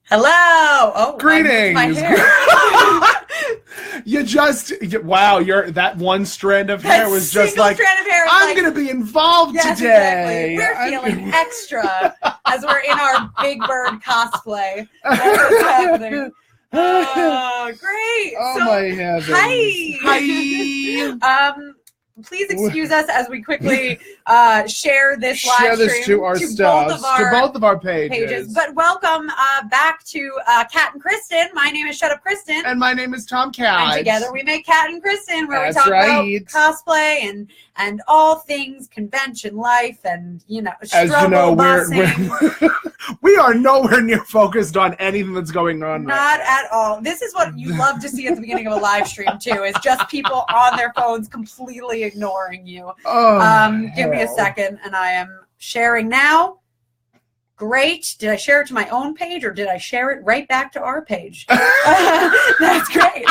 Hello. Oh, greetings. My hair. Wow, that one strand of hair was just like, I'm going to be involved today. Exactly. We're feeling extra as we're in our Big Bird cosplay. That's what's happening. Oh, great. Oh, my heavens. Hi. Please excuse us as we quickly share this live stream to both of our pages. But welcome back to Catt and Kristen. My name is Shut Up Kristen. And my name is Tom Catt. And together we make Catt and Kristen, where That's we talk right. about cosplay and all things convention life and, as you know, busing. we are nowhere near focused on anything that's going on. Not at all. This is what you love to see at the beginning of a live stream, too, is just people on their phones completely ignoring you. Give me a second, and I am sharing now. Great. Did I share it to my own page, or did I share it right back to our page? That's great.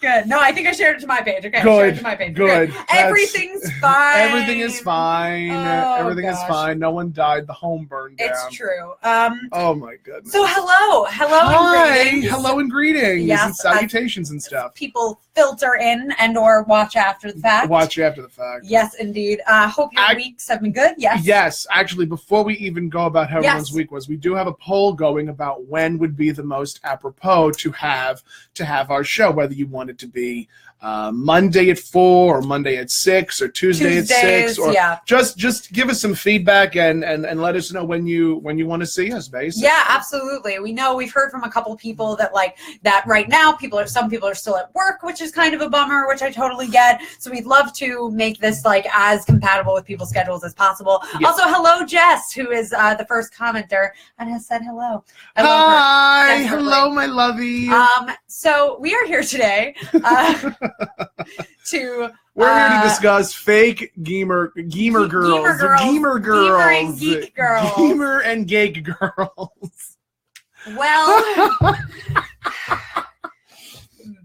Good. No, I think I shared it to my page. Okay, Good. I shared it to my page. Good. Everything's fine. Everything is fine. Everything is fine. No one died. The home burned down. It's true. Oh my goodness. So hello Hi. and greetings. Hello and greetings. Yes, and salutations and stuff. People filter in and or watch after the fact. Watch after the fact. Yes, indeed. Hope your weeks have been good. Yes. Yes. Actually, before we even go about how everyone's week was, we do have a poll going about when would be the most apropos to have our show, whether you want it to be Monday at 4 or Monday at 6 or Tuesday at 6, or just give us some feedback and let us know when you want to see us, basically. Yeah, absolutely. We know we've heard from a couple people that right now some people are still at work, which is kind of a bummer, which I totally get. So we'd love to make this as compatible with people's schedules as possible. Yeah. Also, hello Jess, who is the first commenter and has said hello. Hi, hello my lovey. So we are here today we're here to discuss fake gamer girls, gamer and geek girls, gamer and geek girls. Well,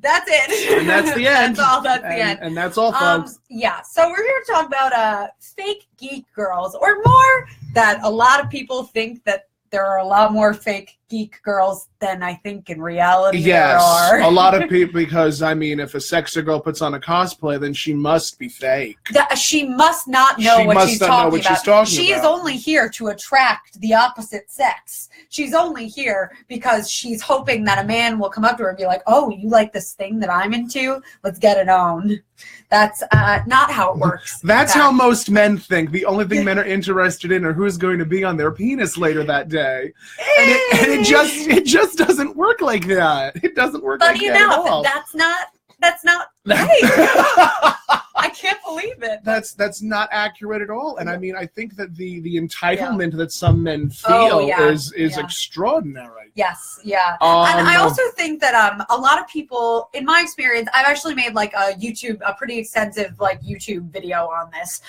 that's it. And that's the end. That's the end. And that's all, folks. Yeah. So we're here to talk about fake geek girls, or more that a lot of people think that there are a lot more fake geek girls than I think in reality there are. A lot of people, because if a sexy girl puts on a cosplay, then she must be fake. She must not know what she's talking about. She is only here to attract the opposite sex. She's only here because she's hoping that a man will come up to her and be like, "Oh, you like this thing that I'm into? Let's get it on." That's not how it works. That's how most men think. The only thing men are interested in are who's going to be on their penis later that day. And it just doesn't work like that. It doesn't work like that at all. That's not right. I can't believe it. That's not accurate at all. And I think that the entitlement that some men feel is extraordinary. Yes, yeah. And I also think that a lot of people, in my experience, I've actually made a pretty extensive YouTube video on this,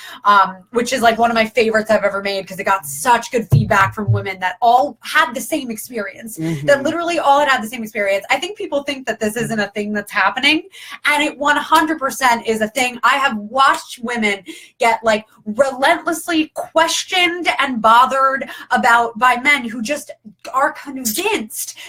which is one of my favorites I've ever made, because it got such good feedback from women that all had the same experience. Mm-hmm. That literally all had the same experience. I think people think that this isn't a thing that's happening, and it 100% is a thing. I have watched women get relentlessly questioned and bothered by men who just are convinced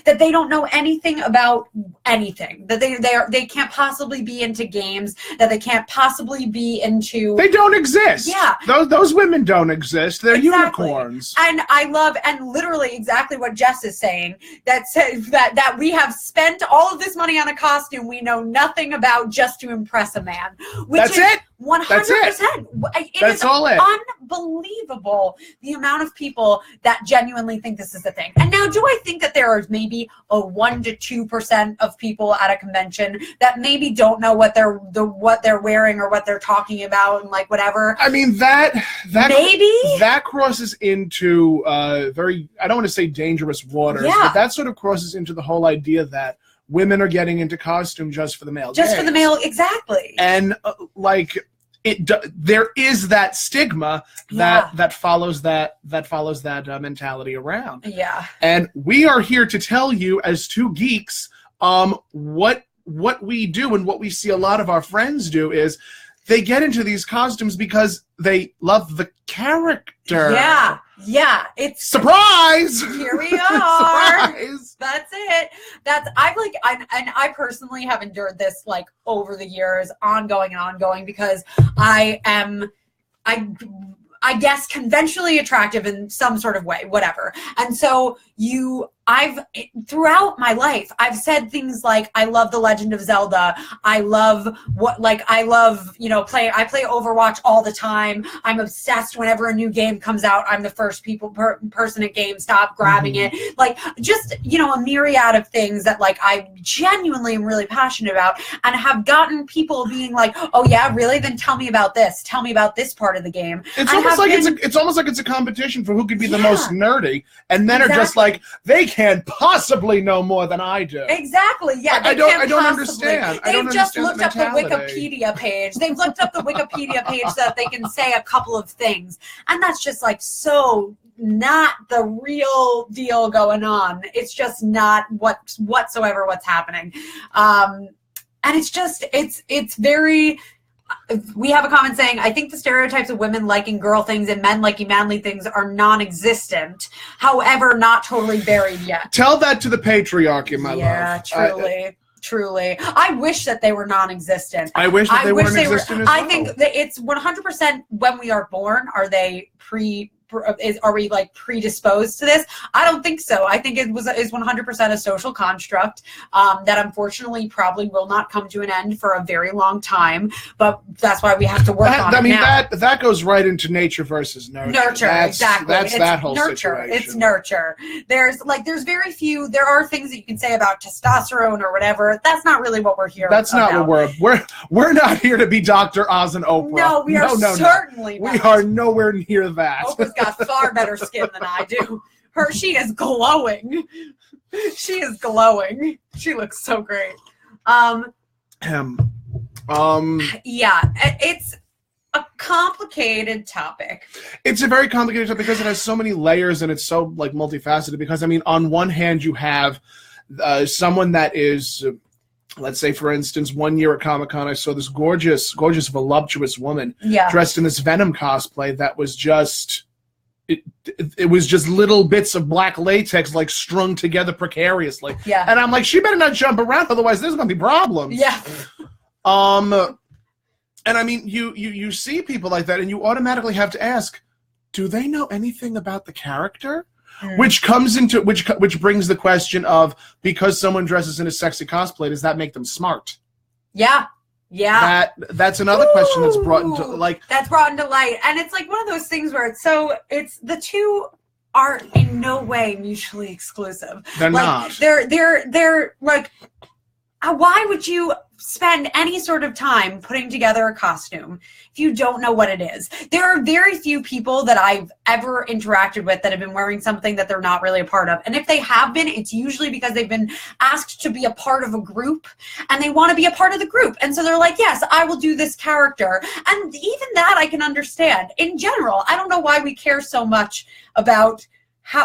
that they don't know anything about anything, that they can't possibly be into games, that they can't possibly be into. They don't exist. Yeah, those women don't exist. They're unicorns. And I love, and literally exactly what Jess is saying, that says that we have spent all of this money on a costume we know nothing about just to impress a man. That's it. 100%. It is unbelievable the amount of people that genuinely think this is a thing. And now, do I think that there are maybe a 1 to 2% of people at a convention that maybe don't know what they're wearing or what they're talking about and whatever? That crosses into very, I don't want to say dangerous waters, but that sort of crosses into the whole idea that women are getting into costume just for the male gaze. For the male, exactly. And there is that stigma that follows that mentality around. Yeah. And we are here to tell you, as two geeks, what we do and what we see a lot of our friends do is they get into these costumes because they love the character. Yeah. It's surprise. Here we are. Surprise. I personally have endured this like over the years, ongoing and ongoing, because I guess conventionally attractive in some sort of way, whatever. And so throughout my life, I've said things like, I love The Legend of Zelda. I love, I play Overwatch all the time. I'm obsessed whenever a new game comes out. I'm the first person at GameStop grabbing it. Like, just, a myriad of things that like I genuinely am really passionate about, and have gotten people being like, oh yeah, really? Then tell me about this. Tell me about this part of the game. It's almost like it's a competition for who could be the most nerdy, and men are just like, they can't possibly know more than I do. Exactly. Yeah. I don't understand. They've just looked up the Wikipedia page. They've looked up the Wikipedia page so that they can say a couple of things, and that's just like so not the real deal going on. It's just not whatsoever what's happening, and it's very. We have a comment saying, I think the stereotypes of women liking girl things and men liking manly things are non-existent, however, not totally buried yet. Tell that to the patriarchy, my love. Yeah, truly. I wish that they were non-existent. I wish that they weren't existent as well. I think that it's 100% when we are born, are we like predisposed to this? I don't think so. I think is 100% a social construct that unfortunately probably will not come to an end for a very long time. But that's why we have to work on it now. that goes right into nature versus nurture. Exactly. That's that whole nurture. situation. It's nurture. There's very few. There are things that you can say about testosterone or whatever. That's not really what we're here. That's not what we're not here to be Dr. Oz and Oprah. No, we are certainly not. We are nowhere near that. Oprah's got far better skin than I do. She is glowing. She is glowing. She looks so great. Yeah, it's a complicated topic. It's a very complicated topic because it has so many layers and it's so like multifaceted. Because I mean, on one hand, you have someone that is. Let's say, for instance, one year at Comic-Con, I saw this gorgeous, voluptuous woman dressed in this Venom cosplay that was just, it was just little bits of black latex like strung together precariously. Yeah. And I'm like, she better not jump around, otherwise there's going to be problems. Yeah. And I mean, you see people like that and you automatically have to ask, do they know anything about the character? Which brings the question of, because someone dresses in a sexy cosplay, does that make them smart? Yeah. That's another question that's brought into light. And it's like one of those things where it's the two are in no way mutually exclusive. They're not. They're like, why would you spend any sort of time putting together a costume if you don't know what it is? There are very few people that I've ever interacted with that have been wearing something that they're not really a part of. And if they have been, it's usually because they've been asked to be a part of a group and they want to be a part of the group. And so they're like, yes, I will do this character. And even that I can understand. In general, I don't know why we care so much about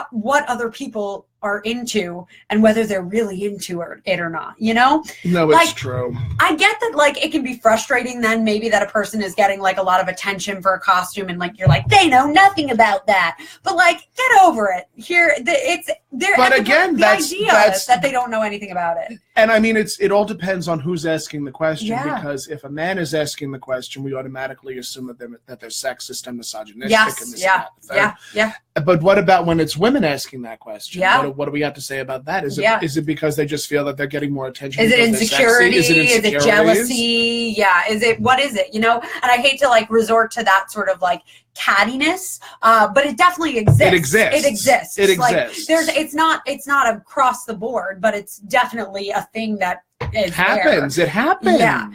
what other people are into and whether they're really into it or not, No, it's true. I get that, like, it can be frustrating then maybe that a person is getting like a lot of attention for a costume and like you're like, they know nothing about that. But like, get over it. The idea that they don't know anything about it. And I mean, it all depends on who's asking the question, because if a man is asking the question, we automatically assume that they're sexist and misogynistic. Yes, yeah. But what about when it's women asking that question? Yeah. What do we have to say about that? Is it because they just feel that they're getting more attention? Is it insecurity? Is it jealousy? Yeah. What is it? And I hate to like resort to that sort of like cattiness, but it definitely exists. It exists. It's not across the board, but it's definitely a thing that it happens. It happens. Yeah.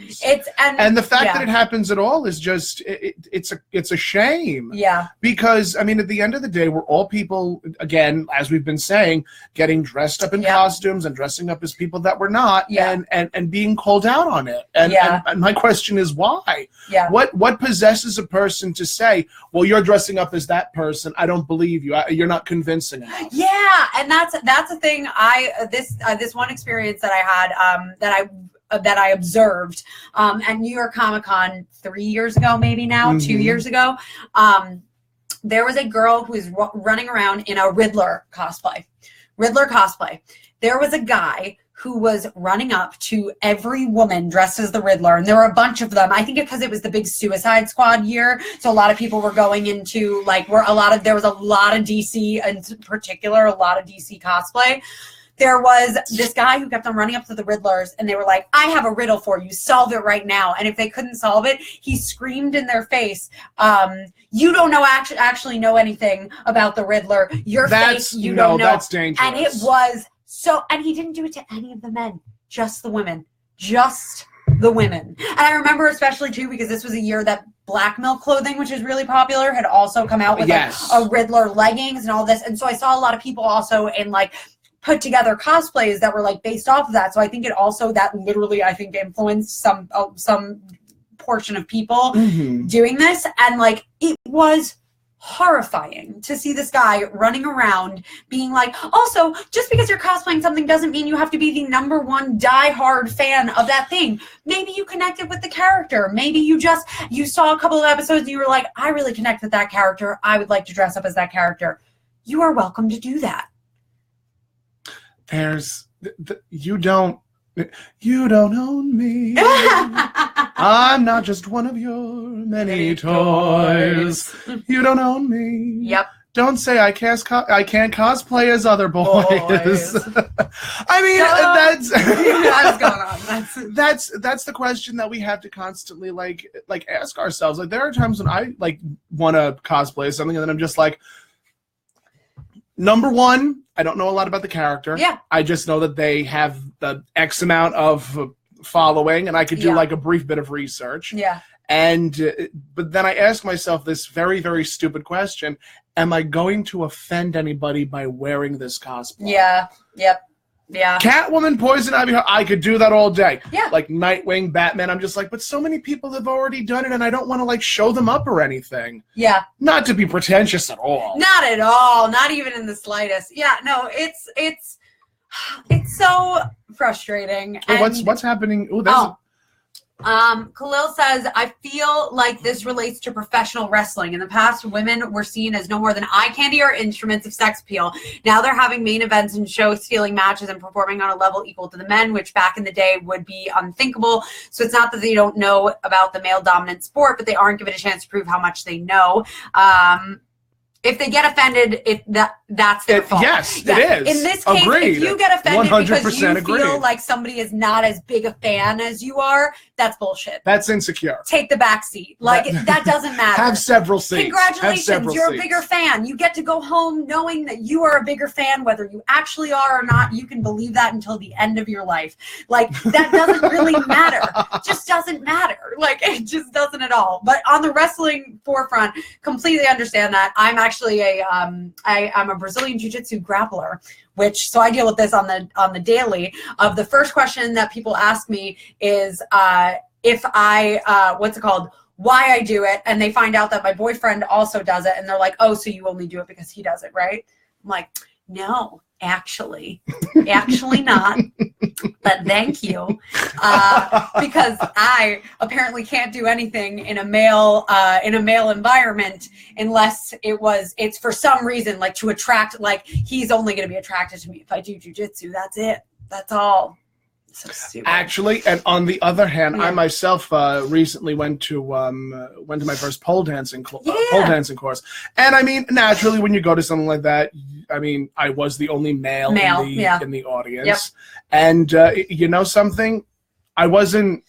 And the fact that it happens at all is just it's a shame. Yeah. Because I mean, at the end of the day, we're all people, again, as we've been saying, getting dressed up in costumes and dressing up as people that we're not, and being called out on it. And my question is why? Yeah. What possesses a person to say, well, you're dressing up as that person, I don't believe you. You're not convincing enough. Yeah, and that's a thing. This one experience that I had that I observed at New York Comic-Con 3 years ago, maybe now, 2 years ago. There was a girl who was running around in a Riddler cosplay. There was a guy who was running up to every woman dressed as the Riddler. And there were a bunch of them. I think because it was the big Suicide Squad year. So a lot of people were going into like, there was a lot of DC in particular, a lot of DC cosplay. There was this guy who kept on running up to the Riddlers, and they were like, I have a riddle for you. Solve it right now. And if they couldn't solve it, he screamed in their face, you don't know actually know anything about the Riddler. You're fake. You don't know. That's dangerous. And it was so, and he didn't do it to any of the men, just the women. Just the women. And I remember especially, too, because this was a year that black milk clothing, which is really popular, had also come out with like a Riddler leggings and all this. And so I saw a lot of people also in like put together cosplays that were like based off of that. So I think it also, that literally I think influenced some portion of people doing this. And like it was horrifying to see this guy running around being like, also, just because you're cosplaying something doesn't mean you have to be the #1 diehard fan of that thing. Maybe you connected with the character. Maybe you saw a couple of episodes and you were like, I really connect with that character. I would like to dress up as that character. You are welcome to do that. You don't own me. I'm not just one of your many toys. You don't own me. Yep. Don't say I can't cosplay as other boys. I mean, that's the question that we have to constantly like ask ourselves. Like there are times when I like want to cosplay something and then I'm just like, number one, I don't know a lot about the character. Yeah. I just know that they have the X amount of following, and I could do like a brief bit of research. Yeah. And but then I ask myself this very, very stupid question: am I going to offend anybody by wearing this cosplay? Yeah. Yep. Yeah. Catwoman, Poison Ivy, I could do that all day. Yeah. Like Nightwing, Batman, I'm just like, but so many people have already done it and I don't want to like show them up or anything. Yeah. Not to be pretentious at all. Not at all. Not even in the slightest. Yeah, no, it's so frustrating. Hey, what's happening? Ooh, there's Khalil says, I feel like this relates to professional wrestling. In the past, women were seen as no more than eye candy or instruments of sex appeal. Now they're having main events and show-stealing matches and performing on a level equal to the men, which back in the day would be unthinkable. So it's not that they don't know about the male-dominant sport, but they aren't given a chance to prove how much they know. If they get offended, that's their fault. Yes, it is. In this case, agreed. If you get offended because you agreed. feel like somebody is not as big a fan as you are, that's bullshit. That's insecure. Take the back seat. Like, that doesn't matter. Have several seats. Congratulations, you're a bigger fan. You get to go home knowing that you are a bigger fan, whether you actually are or not. You can believe that until the end of your life. Like, that doesn't really matter. It just doesn't matter. Like, it just doesn't at all. But on the wrestling forefront, completely understand that. I'm actually I'm a Brazilian Jiu-Jitsu grappler, so I deal with this on the daily. Of the first question that people ask me is if I why I do it, and they find out that my boyfriend also does it, and they're like, oh, so you only do it because he does it, right? I'm like, no, actually not, but thank you, because I apparently can't do anything in a male environment unless it's for some reason, like to attract, like he's only going to be attracted to me if I do jujitsu. That's it. That's all. So stupid. Actually, and on the other hand, I myself recently went to my first pole dancing course, and I mean, naturally, when you go to something like that, I mean, I was the only male in the audience, and you know something, I wasn't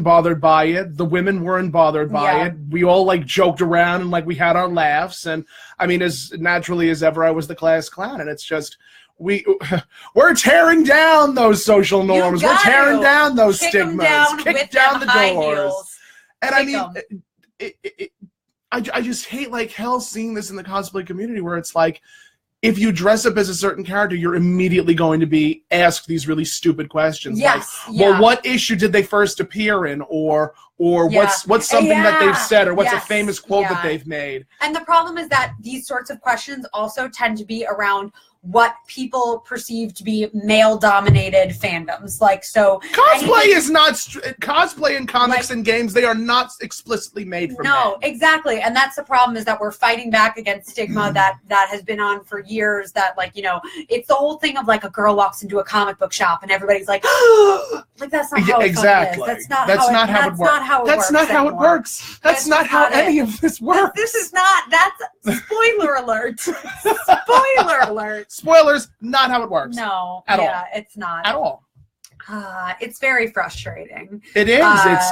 bothered by it. The women weren't bothered by it. We all like joked around and like we had our laughs, and I mean, as naturally as ever, I was the class clown, and it's just. We're tearing down those social norms. We're tearing down those stigmas. Kick down the doors. And I mean, I just hate like hell seeing this in the cosplay community where it's like, if you dress up as a certain character, you're immediately going to be asked these really stupid questions. Yes. Like, well, what issue did they first appear in? Or what's something that they've said, or what's a famous quote that they've made? And the problem is that these sorts of questions also tend to be around what people perceive to be male-dominated fandoms. Like, so cosplay is not cosplay in comics and games. They are not explicitly made for men. No, exactly, and that's the problem, is that we're fighting back against stigma that has been on for years. That, like, you know, it's the whole thing of like a girl walks into a comic book shop and everybody's like, like, that's not how it exactly. Is. That's not how it works. That's not how any of this works. This is not. That's spoiler alert. Spoiler alert. Spoilers, not how it works. No, at all. It's not at all. It's very frustrating. It is.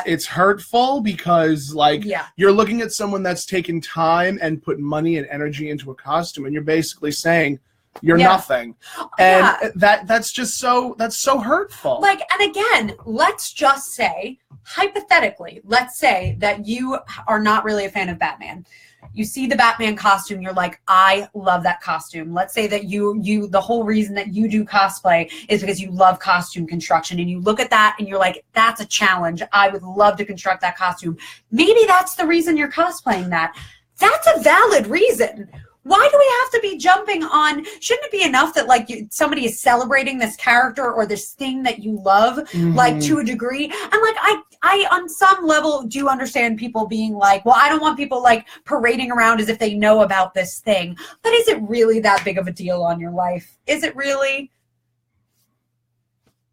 It's hurtful because, like, you're looking at someone that's taken time and put money and energy into a costume, and you're basically saying you're nothing, and that's so hurtful. Like, and again, let's just say, hypothetically, let's say that you are not really a fan of Batman. You see the Batman costume, you're like, I love that costume. Let's say that you the whole reason that you do cosplay is because you love costume construction, and you look at that and you're like, that's a challenge. I would love to construct that costume. Maybe that's the reason you're cosplaying that. That's a valid reason. Why do we have to be jumping on? Shouldn't it be enough that, like, somebody is celebrating this character or this thing that you love, like, to a degree? And, like, I on some level do understand people being like, well, I don't want people, like, parading around as if they know about this thing. But is it really that big of a deal on your life? Is it really?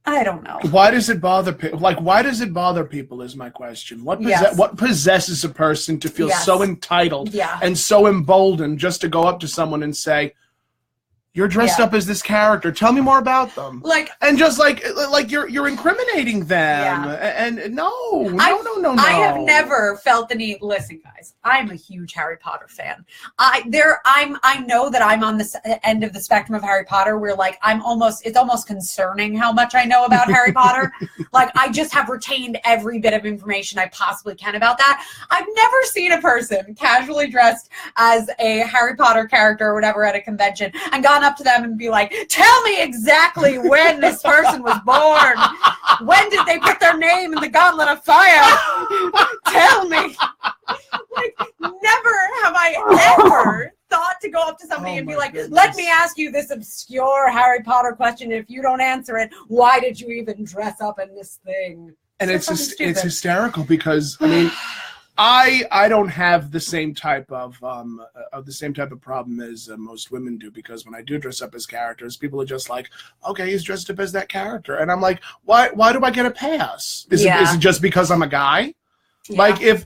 I don't know. Why does it bother people? Like, why does it bother people is my question. What possesses a person to feel so entitled and so emboldened just to go up to someone and say, you're dressed up as this character. Tell me more about them. Like, and just like you're incriminating them. And no. I have never felt the need. Listen, guys, I'm a huge Harry Potter fan. I know that I'm on the end of the spectrum of Harry Potter, where, like, it's almost concerning how much I know about Harry Potter. Like, I just have retained every bit of information I possibly can about that. I've never seen a person casually dressed as a Harry Potter character or whatever at a convention and gone up to them and be like, tell me exactly when this person was born. When did they put their name in the gauntlet of fire? Tell me. Like, never have I ever thought to go up to somebody and be like, let me ask you this obscure Harry Potter question. If you don't answer it, why did you even dress up in this thing? And it's hysterical because, I mean, I don't have the same type of problem as most women do, because when I do dress up as characters, people are just like, okay, he's dressed up as that character, and I'm like, why do I get a pass? Is it just because I'm a guy? Like, if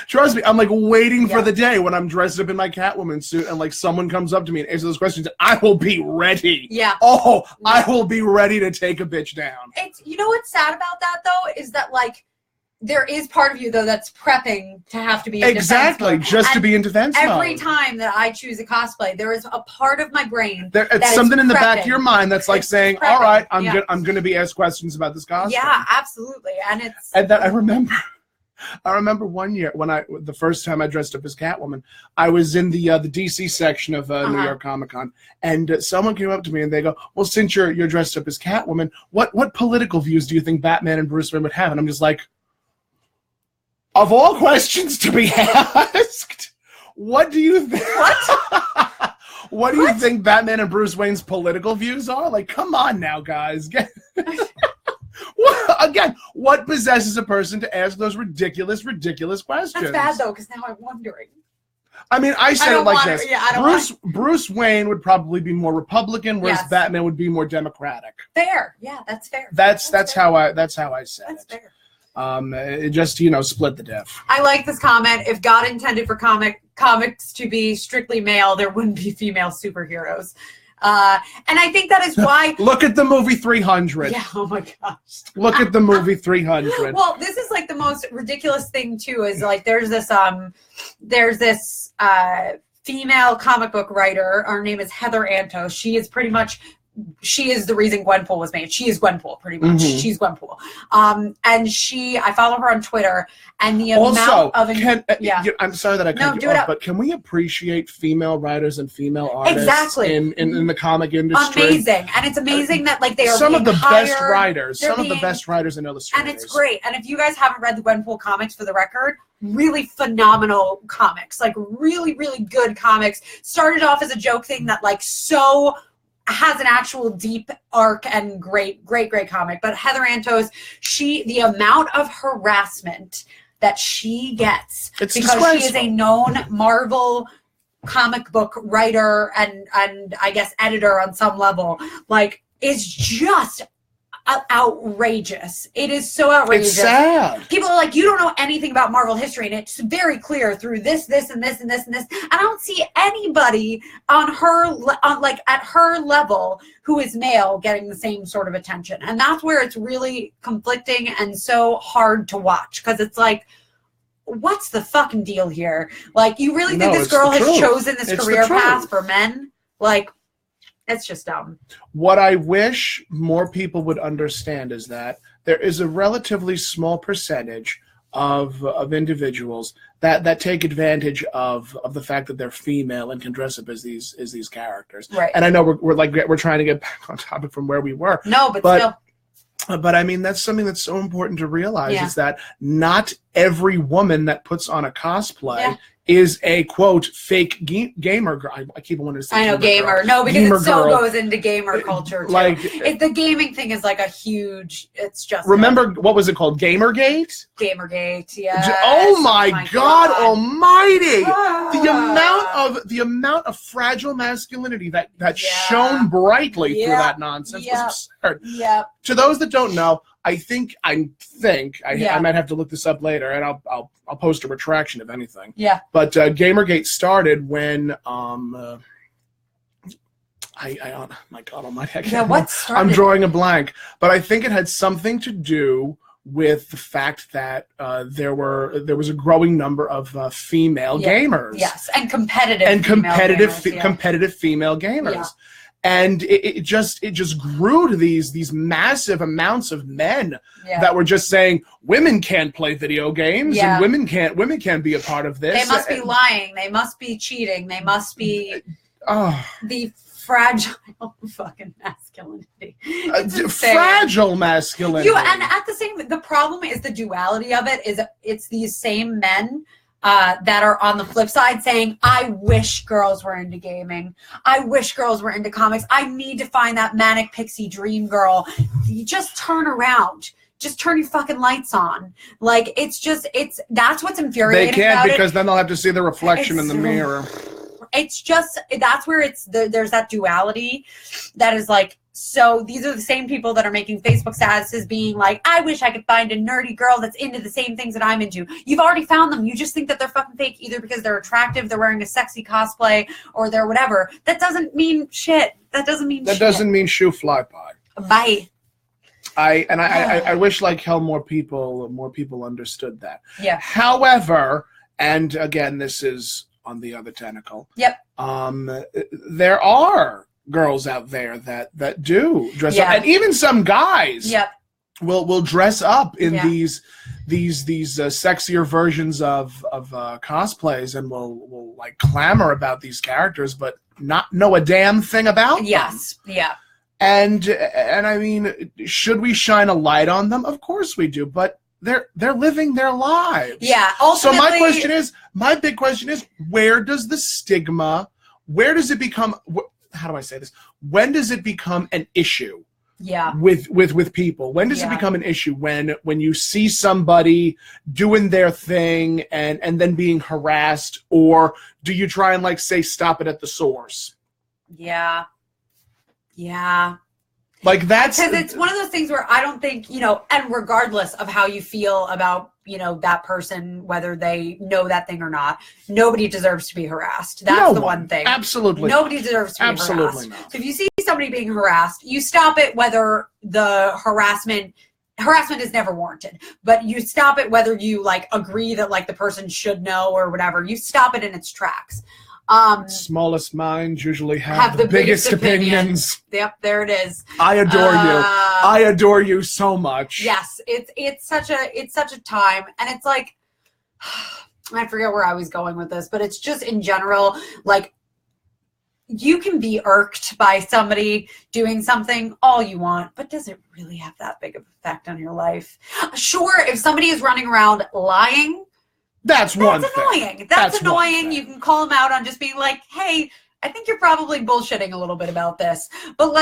trust me, I'm like waiting for the day when I'm dressed up in my Catwoman suit and, like, someone comes up to me and answers those questions, I will be ready. I will be ready to take a bitch down. It's, you know what's sad about that though is that, like, there is part of you, though, that's prepping to have to be in defense mode. Just to be in defense mode. Every time that I choose a cosplay, there is a part of my brain it's something in the back of your mind that's like saying, all right, I'm going to be asked questions about this costume. Yeah, absolutely. And that I remember one year when the first time I dressed up as Catwoman, I was in the DC section of New York Comic Con, and someone came up to me and they go, well, since you're dressed up as Catwoman, what political views do you think Batman and Bruce Wayne would have? And I'm just like, of all questions to be asked, what do you think? What do you think Batman and Bruce Wayne's political views are? Like, come on now, guys. Again, what possesses a person to ask those ridiculous questions? That's bad, though, because now I'm wondering. I mean, I said it like this. Bruce Wayne would probably be more Republican, whereas Batman would be more Democratic. Fair. Yeah, that's fair. That's fair. how I said that's it. Fair. It just, split the diff. I like this comment. If God intended for comics to be strictly male, there wouldn't be female superheroes. And I think that is why. Look at the movie 300. Yeah, oh my gosh. Look at the movie 300. Well, this is like the most ridiculous thing too, is like there's this female comic book writer. Her name is Heather Antos. She is the reason Gwenpool was made. She is Gwenpool, pretty much. Mm-hmm. She's Gwenpool. And I follow her on Twitter, and the amount of... I'm sorry that I cut you off, but can we appreciate female writers and female artists in the comic industry? Amazing. And it's amazing that, like, they are some of the best writers and illustrators. And it's great. And if you guys haven't read the Gwenpool comics, for the record, really phenomenal comics. Like, really, really good comics. Started off as a joke thing that, like, so has an actual deep arc and great comic. But Heather Antos, the amount of harassment that she gets because she is a known Marvel comic book writer and I guess editor on some level, like, is just outrageous. It is so outrageous. It's sad. People are like, you don't know anything about Marvel history, and it's very clear through this and this and this and this. And I don't see anybody at her level who is male getting the same sort of attention. And that's where it's really conflicting and so hard to watch, because it's like, what's the fucking deal here? Like, you really think this girl has chosen this career path for men? Like, it's just dumb. What I wish more people would understand is that there is a relatively small percentage of individuals that take advantage of the fact that they're female and can dress up as these characters. Right. And I know we're trying to get back on topic from where we were. No, but still. But I mean, that's something that's so important to realize is that not every woman that puts on a cosplay is a, quote, fake gamer girl. I keep wanting to say gamer. Girl. No, because gamer it so girl. goes into gamer culture, too. Like, the gaming thing is like a huge, it's just... Remember, what was it called? Gamergate? Gamergate, yeah. Oh my God almighty! The amount of fragile masculinity that shone brightly through that nonsense was absurd. Yeah. To those that don't know, I think I might have to look this up later, and I'll post a retraction if anything. Yeah. But Gamergate started when my God almighty, I'm drawing a blank, but I think it had something to do with the fact that there was a growing number of female gamers. Yes, and competitive female gamers. Yeah. And it just grew to these massive amounts of men that were just saying women can't play video games and women can't be a part of this. They must be lying. They must be cheating. They must be the fragile fucking masculinity. Fragile masculinity. And at the problem is the duality of it is it's these same men that are on the flip side saying, I wish girls were into gaming. I wish girls were into comics. I need to find that manic pixie dream girl. You just turn around. Just turn your fucking lights on. Like, that's what's infuriating. They can't, because then they'll have to see the reflection in the mirror. It's just, that's where there's that duality that is like, so these are the same people that are making Facebook statuses being like, I wish I could find a nerdy girl that's into the same things that I'm into. You've already found them. You just think that they're fucking fake, either because they're attractive, they're wearing a sexy cosplay, or they're whatever. That doesn't mean shit. That doesn't mean shoe fly pie. Bye. I wish like hell more people understood that. Yeah. However, and again, this is on the other tentacle. Yep. There are girls out there that do dress up, and even some guys will dress up in these sexier versions of cosplays, and will like clamor about these characters, but not know a damn thing about them. Yeah. And I mean, should we shine a light on them? Of course we do, but they're living their lives. Yeah. Ultimately, so my big question is, where does the stigma? Where does it become? How do I say this? When does it become an issue? Yeah. With people, when does it become an issue? When you see somebody doing their thing and then being harassed, or do you try and like say stop it at the source? Yeah. Yeah. Like that's because it's one of those things where I don't think, and regardless of how you feel about, that person, whether they know that thing or not, nobody deserves to be harassed. That's the one thing. Absolutely. Nobody deserves to be harassed. Not. So if you see somebody being harassed, you stop it, whether the harassment is never warranted, but you stop it whether you like agree that like the person should know or whatever. You stop it in its tracks. Smallest minds usually have the biggest opinions. Yep, there it is. I adore you. I adore you so much. Yes, it's such a time, and it's like I forget where I was going with this, but it's just in general, like, you can be irked by somebody doing something all you want, but does it really have that big of an effect on your life? Sure, if somebody is running around lying, That's one annoying. thing. That's annoying. You can call them out on just being like, hey, I think you're probably bullshitting a little bit about this, but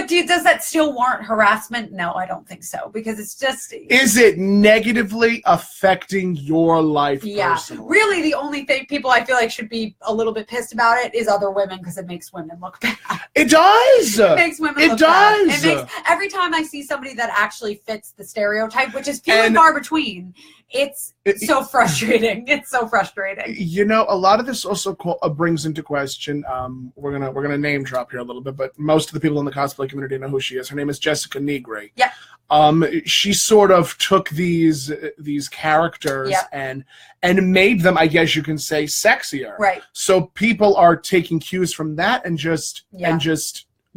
does that still warrant harassment? No, I don't think so, because it's just. Is it negatively affecting your life personally? Really, the only thing people I feel like should be a little bit pissed about it is other women, because it makes women look bad. It does. It makes women look bad. It makes, every time I see somebody that actually fits the stereotype, which is few and far between, it's so frustrating. It's so frustrating. You know, a lot of this also brings into question. We're gonna name drop here a little bit, but most of the people in the cosplay community know who she is. Her name is Jessica Negri. Yeah. She sort of took these characters and made them, I guess you can say, sexier. Right. So people are taking cues from that and just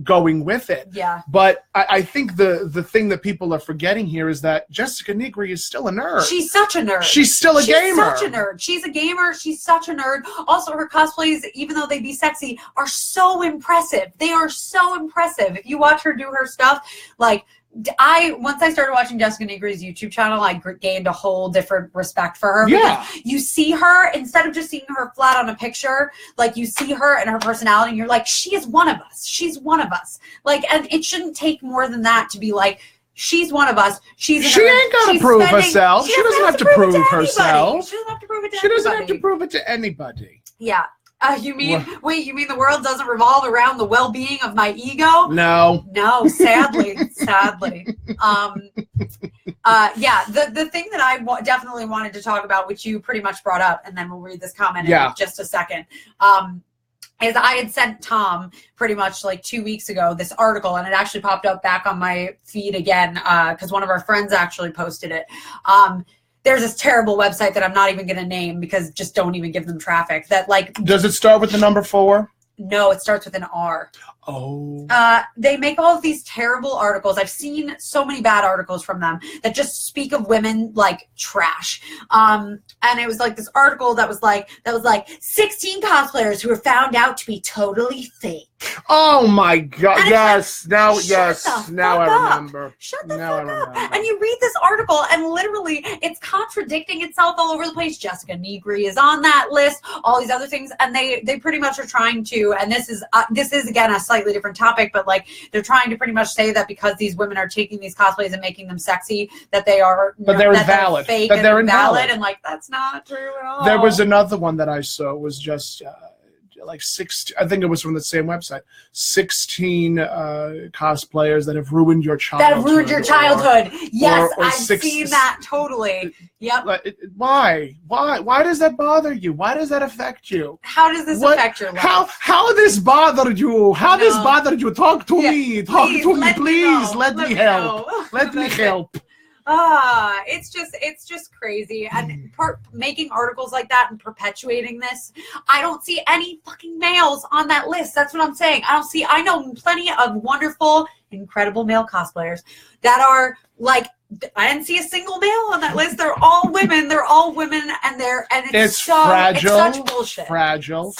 going with it. Yeah. But I think the thing that people are forgetting here is that Jessica Negri is still a nerd. She's such a nerd. She's still a gamer. She's such a nerd. She's a gamer. She's such a nerd. Also, her cosplays, even though they be sexy, are so impressive. They are so impressive. If you watch her do her stuff, like, once I started watching Jessica Negri's YouTube channel, I gained a whole different respect for her. Yeah. Because you see her, instead of just seeing her flat on a picture, like, you see her and her personality, and you're like, she is one of us. She's one of us. Like, and it shouldn't take more than that to be like, she's one of us. She ain't got to prove herself. She doesn't have to prove herself. She doesn't have to prove it to anybody. She doesn't have to prove it to anybody. Yeah. You mean the world doesn't revolve around the well-being of my ego? No. No, sadly. Yeah, the thing that I definitely wanted to talk about, which you pretty much brought up, and then we'll read this comment in just a second, is I had sent Tom pretty much like 2 weeks ago this article, and it actually popped up back on my feed again because one of our friends actually posted it. There's this terrible website that I'm not even going to name because just don't even give them traffic. That, like, does it start with the number 4? No, it starts with an R. Oh. They make all of these terrible articles. I've seen so many bad articles from them that just speak of women like trash. And it was like this article that was like 16 cosplayers who were found out to be totally fake. Oh my God! And yes, like, now I remember. Shut the fuck up! And you read this article, and literally, it's contradicting itself all over the place. Jessica Negri is on that list. All these other things, and they pretty much are trying to. And this is again a slightly different topic, but like they're trying to pretty much say that because these women are taking these cosplays and making them sexy, that they are, they're invalid, they're fake, that they're invalid, and like that's not true at all. There was another one that I saw was just. Like 16, I think it was from the same website. 16 cosplayers that have ruined your childhood. That have ruined your childhood. Yes, I've seen that totally. Yep. Why? Why does that bother you? Why does that affect you? How does this affect your life? How this bothered you? How this bothered you? Talk to me. Talk to me, please. Let me help. Let me help. It's just crazy. And making articles like that and perpetuating this, I don't see any fucking males on that list. That's what I'm saying. I know plenty of wonderful, incredible male cosplayers that are like, I didn't see a single male on that list. They're all women. And it's such bullshit. Fragile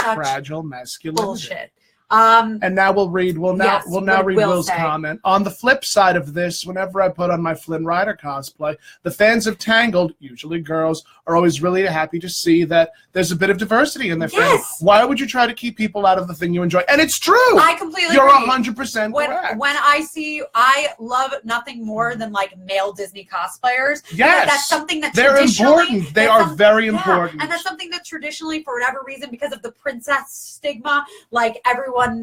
masculinity. Bullshit. And now we'll read Will's comment. On the flip side of this, whenever I put on my Flynn Rider cosplay, the fans of Tangled, usually girls, are always really happy to see that there's a bit of diversity in their fandom. Why would you try to keep people out of the thing you enjoy? And it's true. I completely You're agree. 100% correct. When I love nothing more than like male Disney cosplayers. Yes. That's something that they're important. They are very important. And that's something that traditionally, for whatever reason, because of the princess stigma, like everyone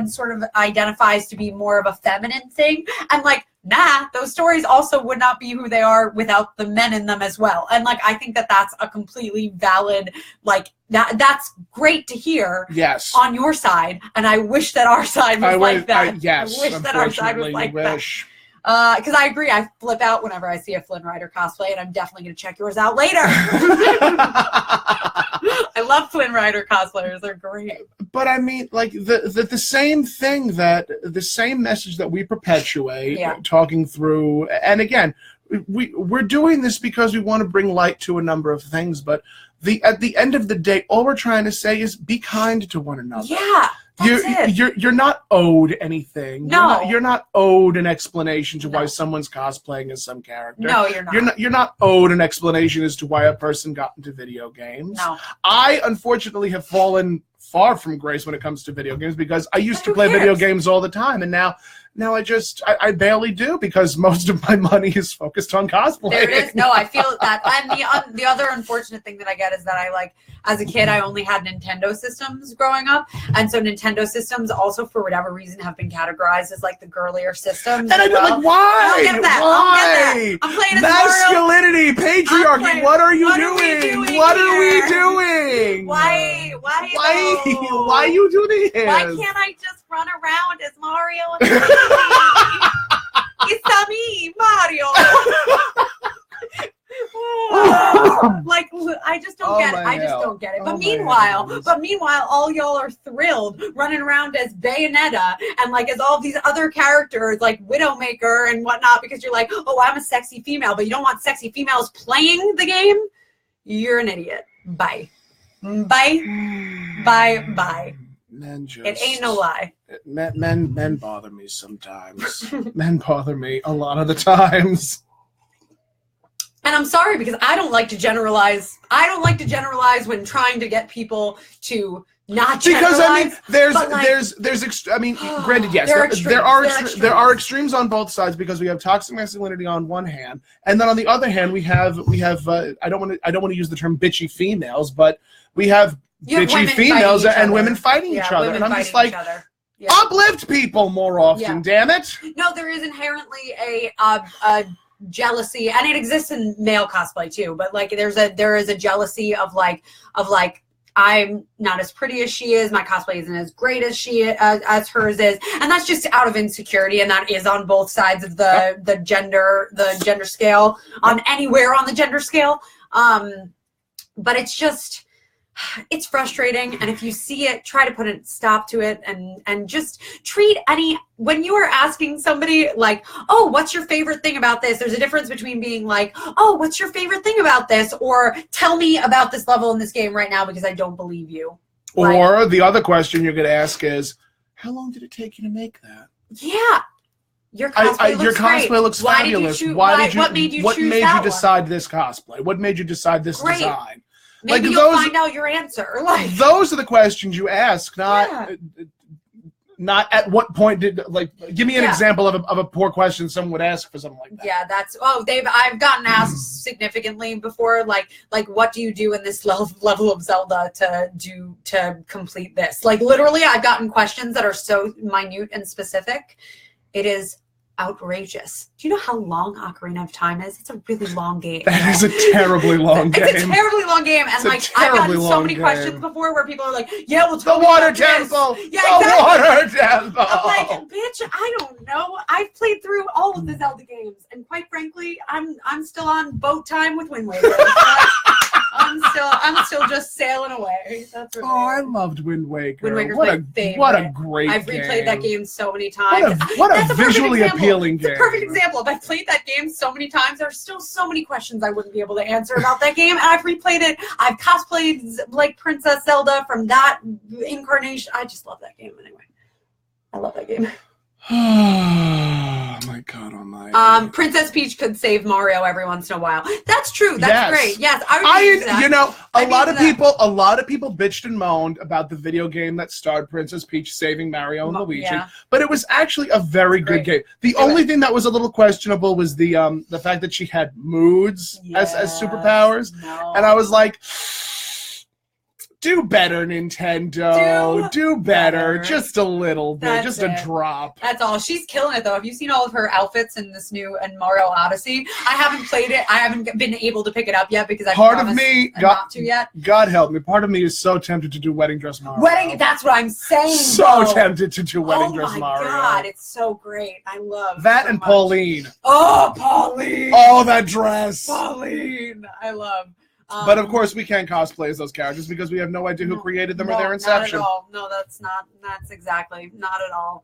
sort of identifies to be more of a feminine thing. And like, nah, those stories also would not be who they are without the men in them as well. And like, I think that that's a completely valid, like, that's great to hear. Yes. On your side. And I wish that our side was like that. Yes. I wish that our side was like that. Because I agree, I flip out whenever I see a Flynn Rider cosplay, and I'm definitely going to check yours out later. I love Flynn Rider cosplayers; they're great. But I mean, like the same thing, that the same message that we perpetuate, talking through, and again, we're doing this because we want to bring light to a number of things. But at the end of the day, all we're trying to say is be kind to one another. Yeah. You're not owed anything. No. You're not owed an explanation to why someone's cosplaying as some character. No, you're not. You're not owed an explanation as to why a person got into video games. No. I unfortunately have fallen far from grace when it comes to video games, because I used to play video games all the time, and now I barely do, because most of my money is focused on cosplay. There it is. No, I feel that. And the other unfortunate thing that I get is that as a kid, I only had Nintendo systems growing up. And so Nintendo systems also, for whatever reason, have been categorized as like the girlier systems. And I'd be like, why? I don't get that. Why? I'm playing as masculinity, patriarchy. What are you doing? What are we doing? Why you do this? Why can't I just run around as Mario? It's me, Mario. Like, I just don't get it. I just don't get it. But meanwhile, all y'all are thrilled running around as Bayonetta and like as all these other characters like Widowmaker and whatnot, because you're like, oh, I'm a sexy female, but you don't want sexy females playing the game. You're an idiot. Bye. It ain't no lie. Men bother me sometimes. Men bother me a lot of the times. And I'm sorry, because I don't like to generalize. I don't like to generalize when trying to get people to not generalize. Because granted, yes, there are extremes on both sides, because we have toxic masculinity on one hand, and then on the other hand we have I don't want to use the term bitchy females, but we have bitchy females and women fighting each other, and I'm just like, uplift people more often, damn it. No, there is inherently a jealousy, and it exists in male cosplay too, but like there is a jealousy of like I'm not as pretty as she is, my cosplay isn't as great as as hers is, and that's just out of insecurity, and that is on both sides of the gender scale, on anywhere on the gender scale. But it's frustrating, and if you see it, try to put a stop to it, and just treat when you are asking somebody like, oh, what's your favorite thing about this? There's a difference between being like, oh, what's your favorite thing about this? Or tell me about this level in this game right now, because I don't believe you. Or the other question you're going to ask is, how long did it take you to make that? Yeah. Your cosplay looks fabulous. What made you decide this cosplay? What made you decide this design? Maybe you'll find out your answer. Those are the questions you ask, not at what point did, give me an example of a poor question someone would ask for something like that. Yeah, I've gotten asked significantly before, like what do you do in this level of Zelda to complete this? Like literally, I've gotten questions that are so minute and specific. It is outrageous. Do you know how long Ocarina of Time is? It's a really long game. That is a terribly long game. It's a terribly long game, and I've gotten so many questions before where people are like, "Yeah, well, the water temple. Yeah, the water temple." I'm like, bitch, I don't know. I've played through all of the Zelda games, and quite frankly, I'm still on boat time with Wind Waker. I'm still just sailing away. That's what I loved Wind Waker. Wind Waker's my favorite. What a great game. I've replayed that game so many times. What a visually appealing game. It's a perfect example. If I've played that game so many times, there's still so many questions I wouldn't be able to answer about that game. And I've replayed it. I've cosplayed like Princess Zelda from that incarnation. I just love that game anyway. I love that game. Oh my God almighty. Princess Peach could save Mario every once in a while. That's true. That's great. Yes, I would use that. You know, a lot of people bitched and moaned about the video game that starred Princess Peach saving Mario and Luigi, but it was actually a very good game. The only thing that was a little questionable was the fact that she had moods as superpowers, and I was like, do better, Nintendo. Do better. Just a little bit. Just a drop. That's all. She's killing it, though. Have you seen all of her outfits in this new Mario Odyssey? I haven't played it. I haven't been able to pick it up yet because I've promised not to yet. God help me. Part of me is so tempted to do Wedding Dress Mario. That's what I'm saying. So tempted to do Wedding Dress Mario. Oh, my God. It's so great. I love that. And Pauline. Oh, Pauline. Oh, that dress. Pauline. I love. But of course, we can't cosplay as those characters because we have no idea who created them or their inception. Not at all. No, that's exactly not at all.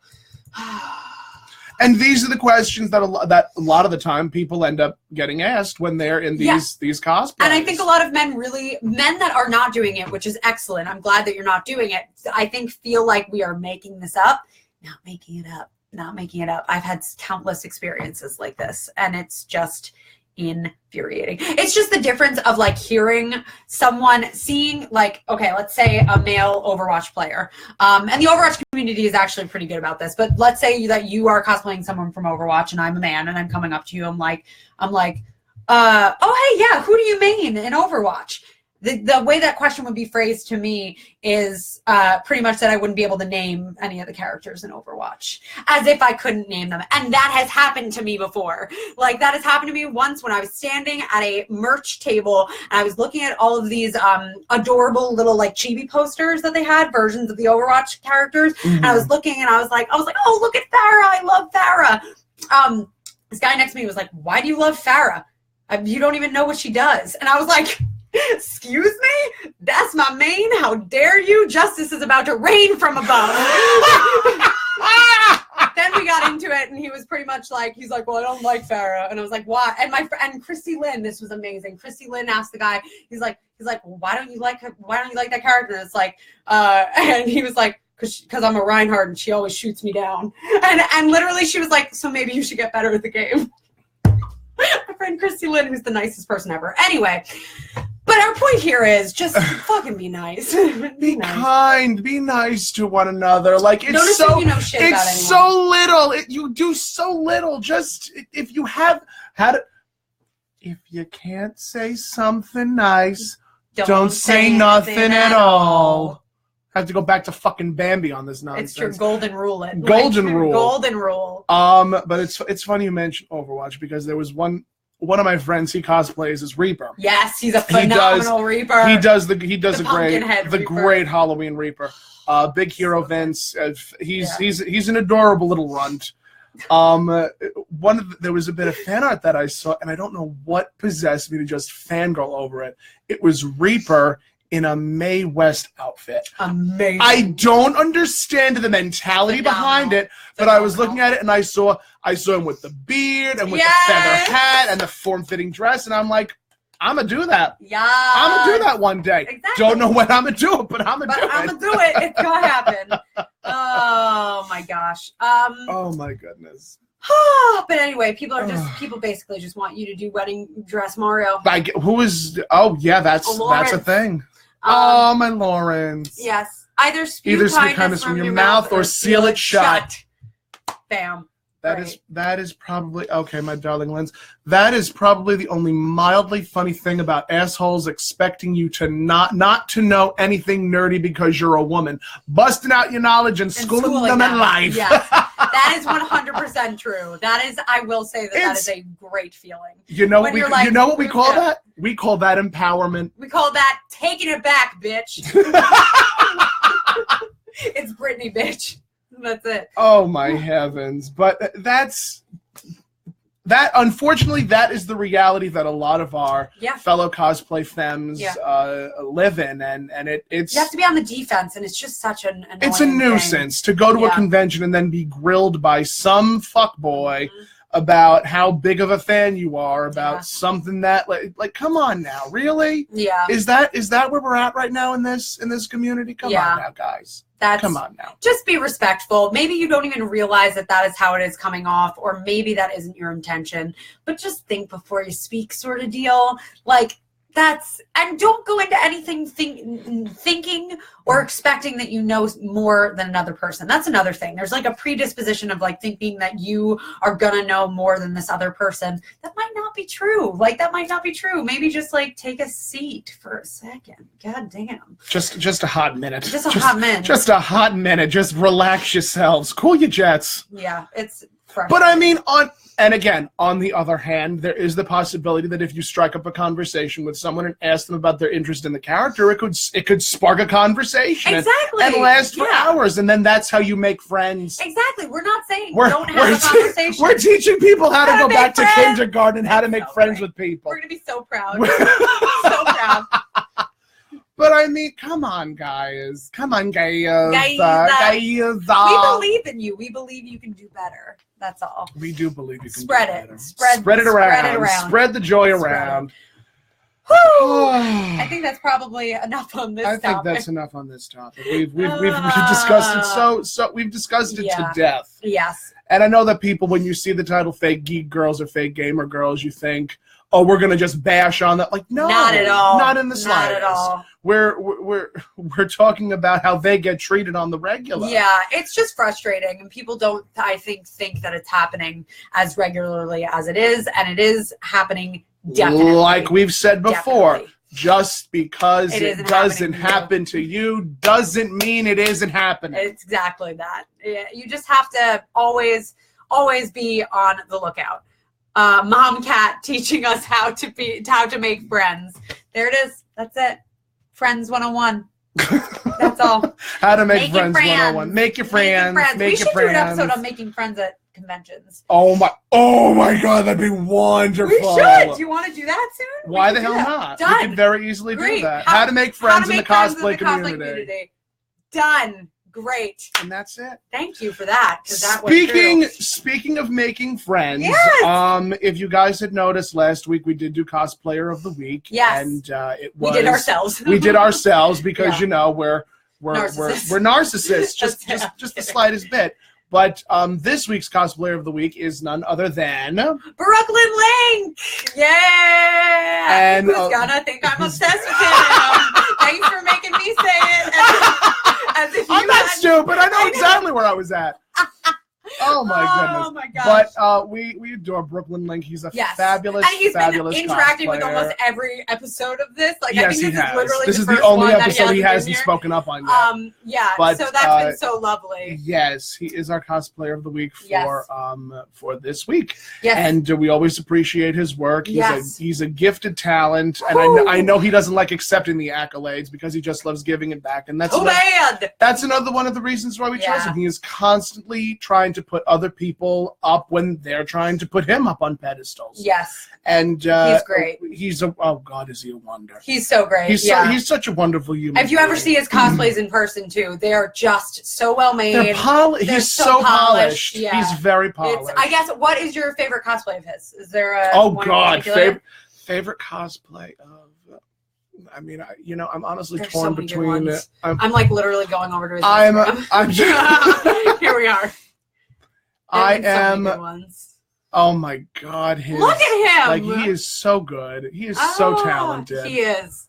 And these are the questions that a lot of the time people end up getting asked when they're in these cosplays. And I think a lot of men that are not doing it, which is excellent. I'm glad that you're not doing it. I think feel like we are making this up, not making it up. I've had countless experiences like this, and it's just. infuriating. It's just the difference of like hearing someone seeing like, okay, let's say a male Overwatch player, and the Overwatch community is actually pretty good about this, but let's say that you are cosplaying someone from Overwatch and I'm a man and I'm coming up to you, I'm like, oh hey, yeah, who do you main in Overwatch? The way that question would be phrased to me is pretty much that I wouldn't be able to name any of the characters in Overwatch, as if I couldn't name them. And that has happened to me before. Like, that has happened to me once when I was standing at a merch table and I was looking at all of these adorable little like chibi posters that they had, versions of the Overwatch characters. Mm-hmm. And I was looking and I was like, oh, look at Farah. I love Farah. This guy next to me was like, why do you love Farah? You don't even know what she does. And I was like, excuse me? That's my main? How dare you? Justice is about to rain from above. Then we got into it, and he was pretty much like, he's like, well, I don't like Farah. And I was like, why? And Christy Lynn, this was amazing. Christy Lynn asked the guy, he's like, well, why don't you like that character? And it's like, and he was like, because I'm a Reinhardt and she always shoots me down. And literally she was like, so maybe you should get better at the game. My friend Christy Lynn, who's the nicest person ever. Anyway, but our point here is just fucking be nice. Be nice. Kind. Be nice to one another. Like, it's Notice so, you know shit about it's so little. You do so little. Just, if you have had it, if you can't say something nice, don't say nothing at all. I have to go back to fucking Bambi on this nonsense. It's your golden rule. Golden rule. Golden rule. But it's funny you mentioned Overwatch because there was one of my friends, he cosplays as Reaper. Yes, he's a phenomenal Reaper. He does the great Halloween Reaper. Big hero Vince. He's an adorable little runt. There was a bit of fan art that I saw, and I don't know what possessed me to just fangirl over it. It was Reaper in a Mae West outfit. Amazing. I don't understand the mentality behind it, but I was looking at it and I saw him with the beard and with the feather hat and the form-fitting dress, and I'm like, I'm gonna do that. Yeah. I'm gonna do that one day. Exactly. Don't know when I'm gonna do it, but I'm gonna do it. I'm gonna do it. It's gonna happen. Oh my gosh. Oh my goodness. But anyway, people basically just want you to do wedding dress Mario. That's a thing. My Lawrence. Yes. Either spew kindness from your mouth or seal it shut. Bam. That is probably okay, my darling Lens. That is probably the only mildly funny thing about assholes expecting you to not to know anything nerdy because you're a woman. Busting out your knowledge and schooling them in life. Yes. That is 100% true. That is, I will say that is a great feeling. You know what we call that? We call that empowerment. We call that taking it back, bitch. It's Britney, bitch. That's it. Oh my heavens. But unfortunately, that is the reality that a lot of our fellow cosplay femmes live in, and it's you have to be on the defense, and it's just such an annoying it's a nuisance to go to a convention and then be grilled by some fuckboy about how big of a fan you are about something that like come on now, really? Yeah. Is that where we're at right now in this community? Come on now, guys. Come on now. Just be respectful. Maybe you don't even realize that is how it is coming off, or maybe that isn't your intention. But just think before you speak, sort of deal. Like, and don't go into anything thinking or expecting that you know more than another person. That's another thing. There's like a predisposition of like thinking that you are gonna know more than this other person. That might not be true. Maybe just like take a seat for a second. God damn. Just a hot minute. Just a hot minute. Just a hot minute. Just relax yourselves. Cool your jets. Yeah, it's fresh. But I mean, on the other hand, there is the possibility that if you strike up a conversation with someone and ask them about their interest in the character, it could spark a conversation. Exactly. And last for hours, and then that's how you make friends. Exactly. We're not saying don't have a conversation. We're teaching people how to go back to kindergarten and how to make friends with people. We're going to be so proud. So proud. But I mean, come on, guys. Come on, guys. We believe in you. We believe you can do better. That's all. We do believe you can do better. Spread it around. Spread the joy around. I think that's probably enough on this topic. I think that's enough on this topic. We've discussed it so we've discussed it to death. Yes. And I know that people, when you see the title Fake Geek Girls or Fake Gamer Girls, you think, oh, we're gonna just bash on that. Like, no, not at all. Not in the slightest. Not at all. We're talking about how they get treated on the regular. Yeah, it's just frustrating, and people don't, I think that it's happening as regularly as it is, and it is happening definitely. Like we've said before, definitely. Just because it doesn't happen to you doesn't mean it isn't happening. It's exactly that. Yeah, you just have to always be on the lookout. Mom Cat teaching us how to make friends. There it is. That's it. Friends 101. That's all. How to make friends 101. Make your friends. We should do an episode on making friends at conventions. Oh my God, that'd be wonderful. We should. Do you want to do that soon? Why the hell not? Done. We could very easily do that. How to make friends in the cosplay community. Done. Great. And that's it. Thank you for that. Speaking of making friends, yes. If you guys had noticed last week, we did do Cosplayer of the Week. Yes. And we did ourselves. We did ourselves because we're narcissists. just the slightest bit. But this week's Cosplayer of the Week is none other than BrooklynLink. Yeah. And who's gonna think I'm obsessed with him? Thanks for making me say it. I'm not stupid. I know exactly where I was at. Oh my goodness. Oh my gosh. But we adore BrooklynLink. He's a fabulous, and he's fabulous been interacting cosplayer. with almost every episode of this. Like, yes, I think he has. This is the only episode he hasn't spoken up on yet. Yeah. But, so that's been so lovely. Yes, he is our cosplayer of the week for this week. Yes. And we always appreciate his work. He's a gifted talent, and I know he doesn't like accepting the accolades because he just loves giving it back. And that's another one of the reasons why we chose him. He is constantly trying to put other people up when they're trying to put him up on pedestals. Yes. And he's great. Oh God, is he a wonder? He's so great. He's such a wonderful human. If you ever see his cosplays in person too, they are just so well made. He's so polished. Yeah. He's very polished. I guess. What is your favorite cosplay of his? Is there a favorite cosplay of? I mean, I'm honestly torn between. I'm like literally going over to his Instagram. Here we are. I am. Oh my God! Look at him. Like, he is so good. He is so talented. He is.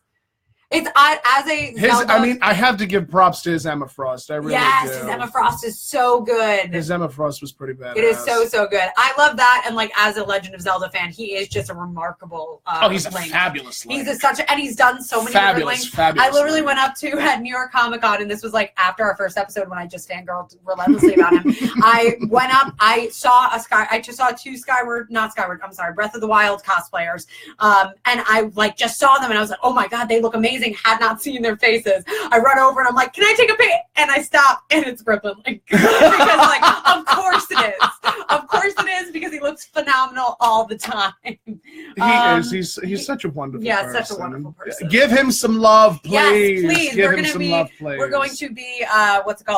It's as a Zelda, I have to give props to his Emma Frost. I really do. His Emma Frost is so good. His Emma Frost was pretty bad. It is so good. I love that, and like as a Legend of Zelda fan, he is just a remarkable. He's a fabulous Link. And he's done so many different Links. Fabulous. I literally went up to at New York Comic Con, and this was like after our first episode when I just fangirled relentlessly about him. I went up. I saw Breath of the Wild cosplayers, and I like just saw them, and I was like, oh my God, they look amazing. Had not seen their faces. I run over and I'm like, can I take a pic? And I stop, and it's BrooklynLink. Because like, of course it is, because he looks phenomenal all the time. He is. He's such a wonderful person. Such a wonderful person. Give him some love, please. Yes, please. Give him some love, please. We're going to be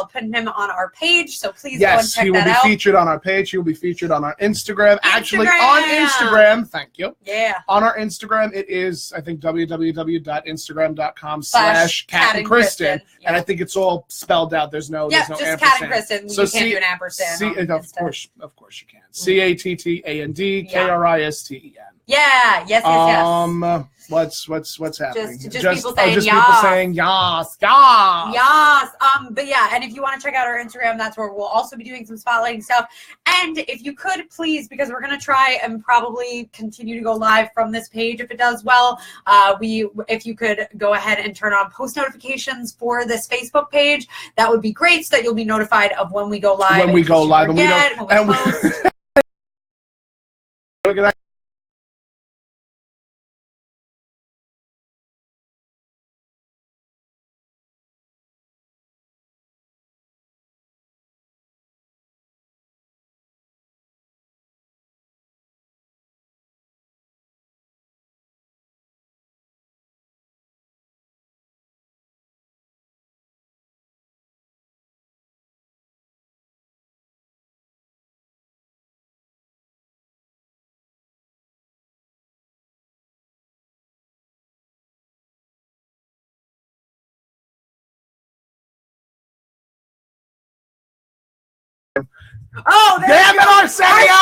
putting him on our page, so please go and check that out. Yes, he will be featured on our page. He will be featured on our Instagram. Actually, on Instagram. Thank you. Yeah. On our Instagram, it is, I think, www.instagram.com/Catt Kristen. Yeah. And I think it's all spelled out. There's no just ampersand. Catt Kristen. So you can't do an ampersand. Of course you can. CATTAND KRISTEN. Yeah. Yes. What's happening? Just people saying people saying yas. But yeah, and if you want to check out our Instagram, that's where we'll also be doing some spotlighting stuff. And if you could please, because we're gonna try and probably continue to go live from this page if it does well. If you could go ahead and turn on post notifications for this Facebook page, that would be great, so that you'll be notified of when we go live. When we go live, and we post. Oh, damn it, Arsenio!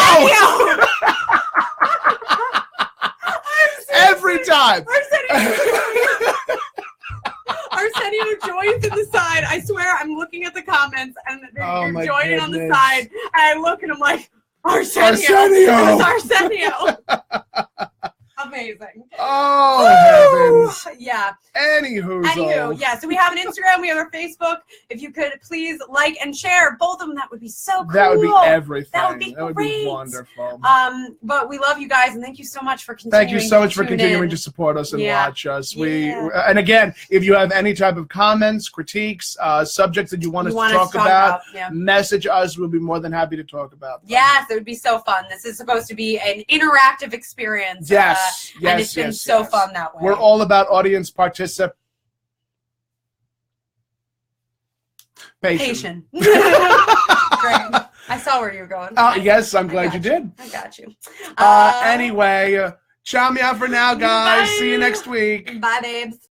you're joining on the side. And I look and I'm like, Arsenio. Arsenio. Amazing. Oh, heavens. Yeah. Anywho, yeah. So we have an Instagram, we have our Facebook. If you could please like and share both of them, that would be so cool. That would be everything. That would be That great. would be wonderful. But we love you guys, and thank you so much for continuing. Thank you so much for continuing to support us and watch us. And again, if you have any type of comments, critiques, subjects that you want us to talk about, message us. We'll be more than happy to talk about them. Yes, it would be so fun. This is supposed to be an interactive experience. Yes, and it's been so fun that way. We're all about audience participation. Patient. Great. I saw where you were going. Yes, I'm glad you did. I got you. Anyway, ciao me out for now, guys. Bye. See you next week. Bye, babes.